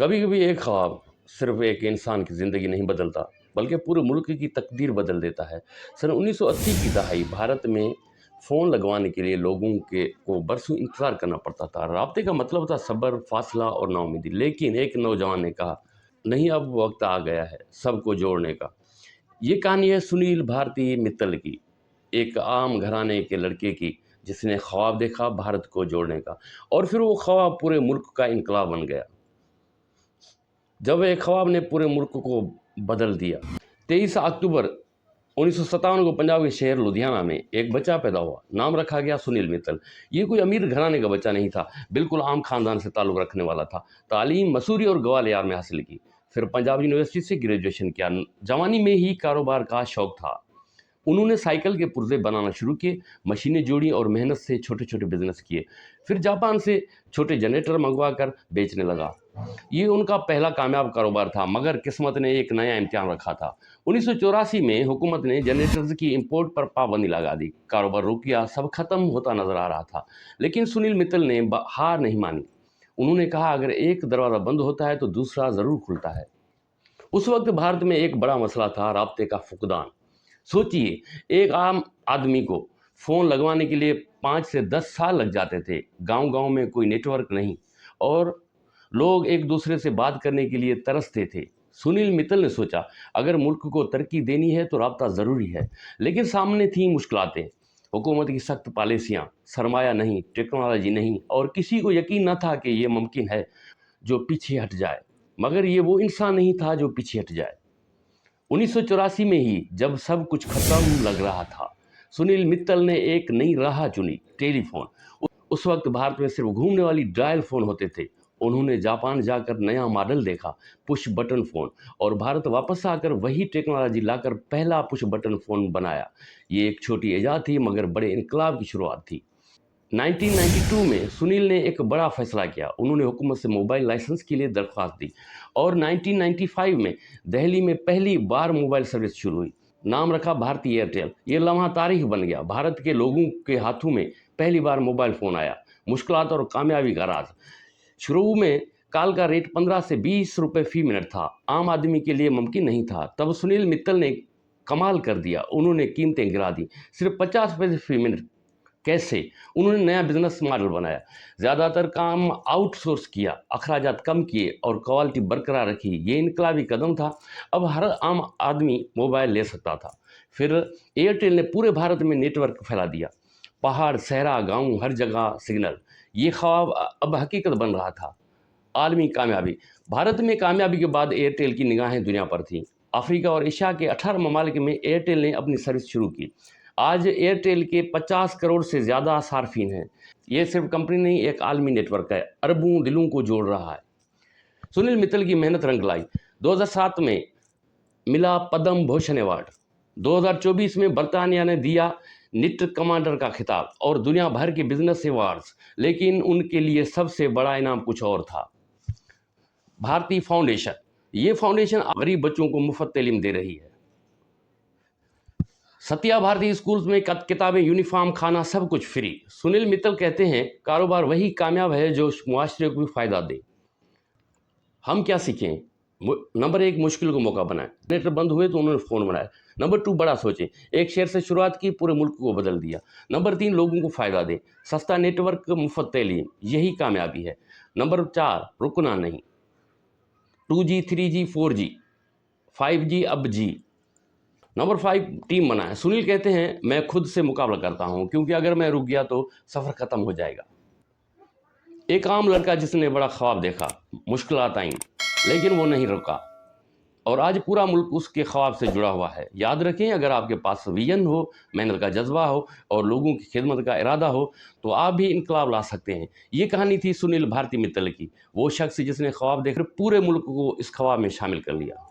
कभी कभी एक ख्वाब सिर्फ एक इंसान की ज़िंदगी नहीं बदलता, बल्कि पूरे मुल्क की तकदीर बदल देता है। सन 1980 की दहाई भारत में फ़ोन लगवाने के लिए लोगों के को बरसों इंतज़ार करना पड़ता था। राब्ते का मतलब था सब्र, फासला और नाउमीदी। लेकिन एक नौजवान ने कहा, नहीं, अब वक्त आ गया है सबको जोड़ने का। ये कहानी है सुनील भारती मित्तल की, एक आम घराने के लड़के की, जिसने ख्वाब देखा भारत को जोड़ने का, और फिर वो ख्वाब पूरे मुल्क का इनकलाब बन गया। जब एक ख्वाब ने पूरे मुल्क को बदल दिया। 23 अक्टूबर 1957 को पंजाब के शहर लुधियाना में एक बच्चा पैदा हुआ। नाम रखा गया सुनील मित्तल। ये कोई अमीर घराने का बच्चा नहीं था, बिल्कुल आम खानदान से ताल्लुक़ रखने वाला था। तालीम मसूरी और ग्वालियर में हासिल की, फिर पंजाब यूनिवर्सिटी से ग्रेजुएशन किया। जवानी में ही कारोबार का शौक था। उन्होंने साइकिल के पुर्जे बनाना शुरू किए, मशीनें जोड़ी और मेहनत से छोटे छोटे बिजनेस किए। फिर जापान से छोटे जनरेटर मंगवा कर बेचने लगा। ये उनका पहला कामयाब कारोबार था, मगर किस्मत ने एक नया इम्तिहान रखा था। 1984 में हुकूमत ने जनरेटर्स की इंपोर्ट पर पाबंदी लगा दी। कारोबार रुक गया, सब खत्म होता नजर आ रहा था। लेकिन सुनील मित्तल ने हार नहीं मानी। उन्होंने कहा, अगर एक दरवाज़ा बंद होता है तो दूसरा ज़रूर खुलता है। उस वक्त भारत में एक बड़ा मसला था राब्ते का फुकदान। सोचिए, एक आम आदमी को फ़ोन लगवाने के लिए 5 से 10 साल लग जाते थे। गांव-गांव में कोई नेटवर्क नहीं और लोग एक दूसरे से बात करने के लिए तरसते थे। सुनील मित्तल ने सोचा, अगर मुल्क को तरक्की देनी है तो राब्ता ज़रूरी है। लेकिन सामने थी मुश्किलातें, हुकूमत की सख्त पॉलिसियाँ, सरमाया नहीं, टेक्नोलॉजी नहीं, और किसी को यकीन न था कि ये मुमकिन है जो पीछे हट जाए। मगर ये वो इंसान नहीं था जो पीछे हट जाए। 1984 में ही जब सब कुछ खत्म लग रहा था, सुनील मित्तल ने एक नई राह चुनी, टेलीफोन। उस वक्त भारत में सिर्फ घूमने वाली डायल फ़ोन होते थे। उन्होंने जापान जाकर नया मॉडल देखा, पुश बटन फ़ोन, और भारत वापस आकर वही टेक्नोलॉजी लाकर पहला पुश बटन फ़ोन बनाया। ये एक छोटी ईजाद थी, मगर बड़े इनकलाब की शुरुआत थी। 1992 में सुनील ने एक बड़ा फैसला किया। उन्होंने हुकूमत से मोबाइल लाइसेंस के लिए दरख्वास्त दी और 1995 में दिल्ली में पहली बार मोबाइल सर्विस शुरू हुई। नाम रखा भारती एयरटेल। ये लम्हा तारीख बन गया। भारत के लोगों के हाथों में पहली बार मोबाइल फ़ोन आया। मुश्किलात और कामयाबी का राज। शुरू में कॉल का रेट 15 से 20 रुपए फ़ी मिनट था। आम आदमी के लिए मुमकिन नहीं था। तब सुनील मित्तल ने कमाल कर दिया। उन्होंने कीमतें गिरा दी, सिर्फ 50 पैसे फ़ी मिनट। कैसे? उन्होंने नया बिजनेस मॉडल बनाया, ज़्यादातर काम आउटसोर्स किया, अखराजात कम किए और क्वालिटी बरकरार रखी। ये इनकलाबी कदम था। अब हर आम आदमी मोबाइल ले सकता था। फिर एयरटेल ने पूरे भारत में नेटवर्क फैला दिया। पहाड़, सहरा, गांव, हर जगह सिग्नल। ये ख्वाब अब हकीकत बन रहा था। आलमी कामयाबी। भारत में कामयाबी के बाद एयरटेल की निगाहें दुनिया पर थीं। अफ्रीका और एशिया के 18 ममालिक में एयरटेल ने अपनी सर्विस शुरू की। आज एयरटेल के 50 करोड़ से ज़्यादा सार्फिन हैं। ये सिर्फ कंपनी नहीं, एक आलमी नेटवर्क है, अरबों दिलों को जोड़ रहा है। सुनील मित्तल की मेहनत रंग लाई। 2007 में मिला पद्म भूषण अवार्ड। 2024 में बर्तानिया ने दिया निट कमांडर का खिताब और दुनिया भर के बिजनेस अवार्ड्स। लेकिन उनके लिए सबसे बड़ा इनाम कुछ और था, भारती फाउंडेशन। ये फाउंडेशन गरीब बच्चों को मुफ्त तालीम दे रही है। सत्या भारती स्कूल्स में किताबें, यूनिफॉर्म, खाना, सब कुछ फ्री। सुनील मित्तल कहते हैं, कारोबार वही कामयाब है जो मुआशरे को भी फ़ायदा दे। हम क्या सीखें? नंबर 1, मुश्किल को मौका बनाएं। जनरेटर बंद हुए तो उन्होंने फ़ोन बनाया। नंबर 2, बड़ा सोचें। एक शहर से शुरुआत की, पूरे मुल्क को बदल दिया। नंबर 3, लोगों को फ़ायदा दें। सस्ता नेटवर्क, मुफ्त तालीम, यही कामयाबी है। नंबर 4, रुकना नहीं। 2G, 3G, 4G, 5G, अब जी। नंबर 5, टीम बनाएं। सुनील कहते हैं, मैं खुद से मुकाबला करता हूं, क्योंकि अगर मैं रुक गया तो सफ़र ख़त्म हो जाएगा। एक आम लड़का जिसने बड़ा ख्वाब देखा, मुश्किलात आईं, लेकिन वो नहीं रुका, और आज पूरा मुल्क उसके ख्वाब से जुड़ा हुआ है। याद रखें, अगर आपके पास विजन हो, मेहनत का जज्बा हो और लोगों की खिदमत का इरादा हो, तो आप भी इनकलाब ला सकते हैं। ये कहानी थी सुनील भारती मित्तल की, वो शख्स जिसने ख्वाब देखकर पूरे मुल्क को इस ख्वाब में शामिल कर लिया।